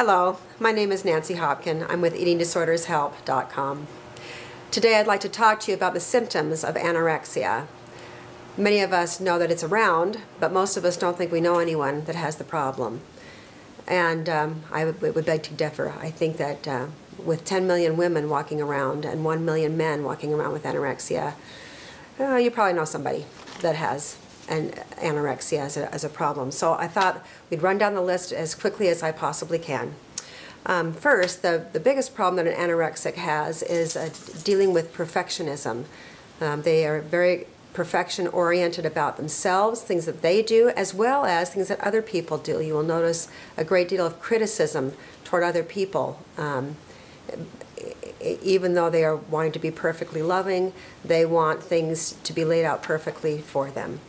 Hello, my name is Nancy Hopkin. I'm with eatingdisordershelp.com. Today I'd like to talk to you about the symptoms of anorexia. Many of us know that it's around, but most of us don't think we know anyone that has the problem. And I would beg to differ. I think that with 10 million women walking around and 1 million men walking around with anorexia, you probably know somebody that has anorexia as a problem. So I thought we'd run down the list as quickly as I possibly can. First, the biggest problem that an anorexic has is dealing with perfectionism. They are very perfection-oriented about themselves, things that they do, as well as things that other people do. You will notice a great deal of criticism toward other people. Even though they are wanting to be perfectly loving, they want things to be laid out perfectly for them.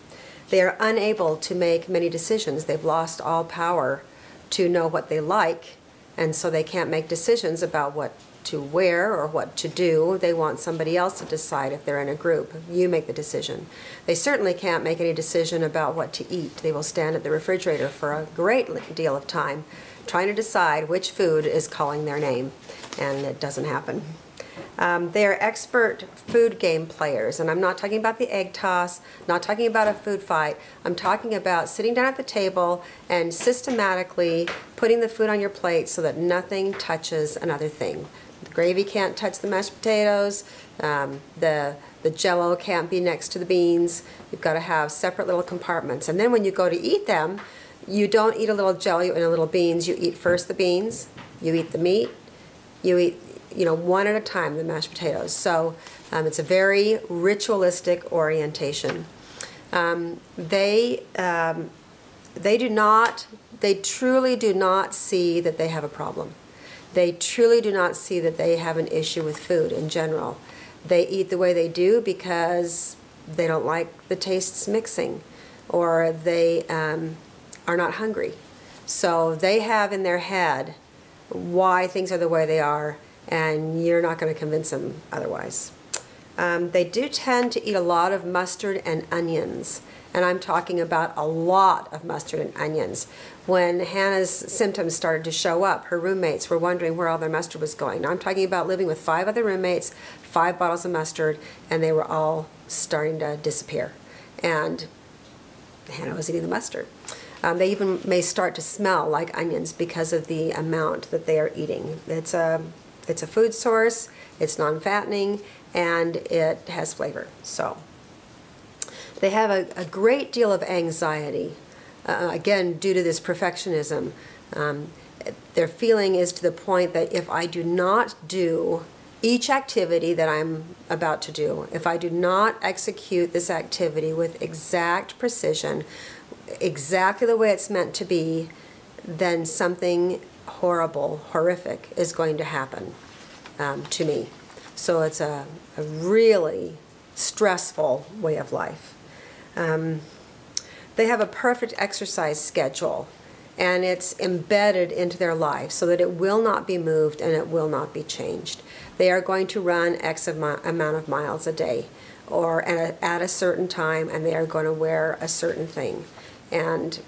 They are unable to make many decisions. They've lost all power to know what they like, and so they can't make decisions about what to wear or what to do. They want somebody else to decide if they're in a group. You make the decision. They certainly can't make any decision about what to eat. They will stand at the refrigerator for a great deal of time trying to decide which food is calling their name, and it doesn't happen. They are expert food game players, and I'm not talking about the egg toss, not talking about a food fight. I'm talking about sitting down at the table and systematically putting the food on your plate so that nothing touches another thing. The gravy can't touch the mashed potatoes, the Jell-O can't be next to the beans. You've got to have separate little compartments. And then when you go to eat them, you don't eat a little Jell-O and a little beans. You eat first the beans, you eat the meat, you eat one at a time, the mashed potatoes. So it's a very ritualistic orientation. They truly do not see that they have a problem. They truly do not see that they have an issue with food in general. They eat the way they do because they don't like the tastes mixing, or they are not hungry. So they have in their head why things are the way they are, and you're not going to convince them otherwise. They do tend to eat a lot of mustard and onions, and I'm talking about a lot of mustard and onions. When Hannah's symptoms started to show up, her roommates were wondering where all their mustard was going. Now I'm talking about living with 5 other roommates, 5 bottles of mustard, and they were all starting to disappear. And Hannah was eating the mustard. They even may start to smell like onions because of the amount that they are eating. It's a food source, it's non-fattening, and it has flavor. So they have a great deal of anxiety, again, due to this perfectionism. Their feeling is to the point that if I do not do each activity that I'm about to do, if I do not execute this activity with exact precision, exactly the way it's meant to be, then something horrible, horrific is going to happen to me. So it's a really stressful way of life. They have a perfect exercise schedule, and it's embedded into their life so that it will not be moved and it will not be changed. They are going to run X amount of miles a day, or at a certain time, and they are going to wear a certain thing, and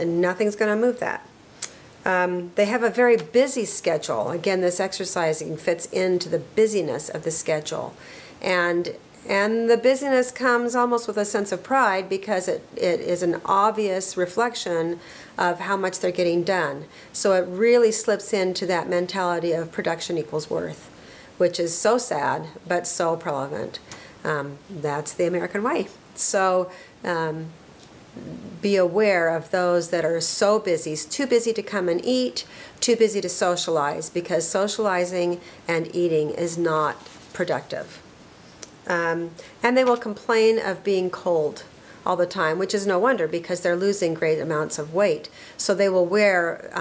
nothing's going to move that. They have a very busy schedule. Again, this exercising fits into the busyness of the schedule. And the busyness comes almost with a sense of pride because it is an obvious reflection of how much they're getting done. So it really slips into that mentality of production equals worth, which is so sad but so relevant. That's the American way. So be aware of those that are so busy, too busy to come and eat, too busy to socialize, because socializing and eating is not productive. And they will complain of being cold all the time, which is no wonder because they're losing great amounts of weight. So they will wear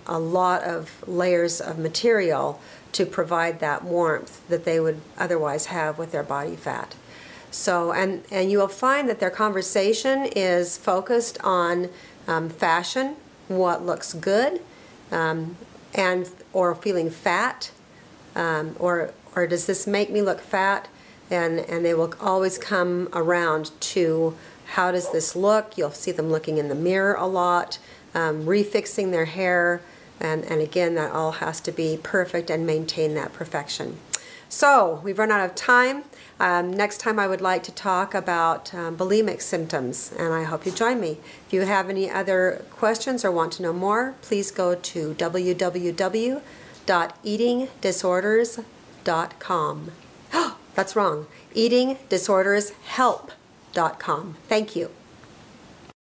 a lot of layers of material to provide that warmth that they would otherwise have with their body fat. So, and you will find that their conversation is focused on fashion, what looks good, or feeling fat, or does this make me look fat? And they will always come around to how does this look. You'll see them looking in the mirror a lot, refixing their hair, And again, that all has to be perfect and maintain that perfection. So we've run out of time. Next time I would like to talk about bulimic symptoms, and I hope you join me. If you have any other questions or want to know more, please go to www.eatingdisorders.com. That's wrong. eatingdisordershelp.com. Thank you.